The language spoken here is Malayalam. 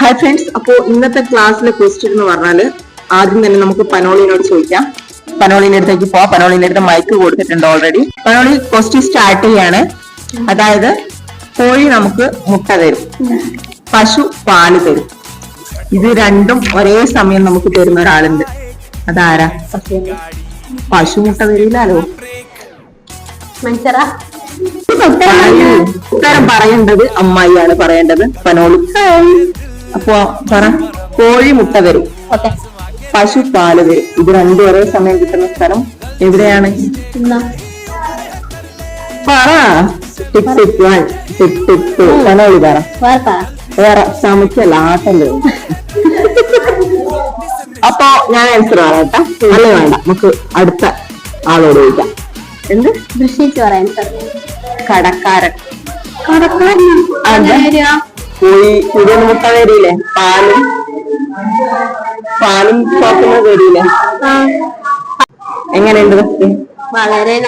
ഹായ് ഫ്രണ്ട്സ്, അപ്പോ ഇന്നത്തെ ക്ലാസ്സിലെ ക്വസ്റ്റ്യൻ എന്ന് പറഞ്ഞാല് ആദ്യം തന്നെ നമുക്ക് പനോളിനോട് ചോദിക്കാം. പനോളിന്റെ അടുത്തേക്ക് പോവാം. പനോളിന്റെ അടുത്ത് മൈക്ക് കൊടുത്തിട്ടുണ്ട് ഓൾറെഡി. പനോളി ക്വസ്റ്റ്യൻ സ്റ്റാർട്ട് ചെയ്യാണ്. അതായത് കോഴി നമുക്ക് മുട്ട തരും, പശു പാല് തരും. ഇത് രണ്ടും ഒരേ സമയം നമുക്ക് തരുന്ന ഒരാളുണ്ട്. അതാരാ? പശു മുട്ട തരില്ലല്ലോ. ഉത്തരം പറയേണ്ടത് അമ്മായിയാണ് പറയേണ്ടത്. പനോളി അപ്പൊ പറ. കോഴി മുട്ട തരും, പശു പാല് തരും. ഇത് രണ്ടും ഒരേ സമയം കിട്ടുന്ന സ്ഥലം എവിടെയാണ്? പറ. പനോളി പറ. വേറെ ചമച്ചല്ല, ആട്ടല്ലേ. അപ്പൊ ഞാൻ ആൻസർ പറയാട്ടാ. അല്ല വേണ്ട, നമുക്ക് അടുത്ത ആളോട് ചോദിക്കാം. എന്ത്? കടക്കാരൻ. കോഴി കൂടുതൽ മുട്ട വരില്ലേ? പാലും ചോക്കുന്നത് വരില്ലേ? എങ്ങനെയുണ്ട്? വളരെ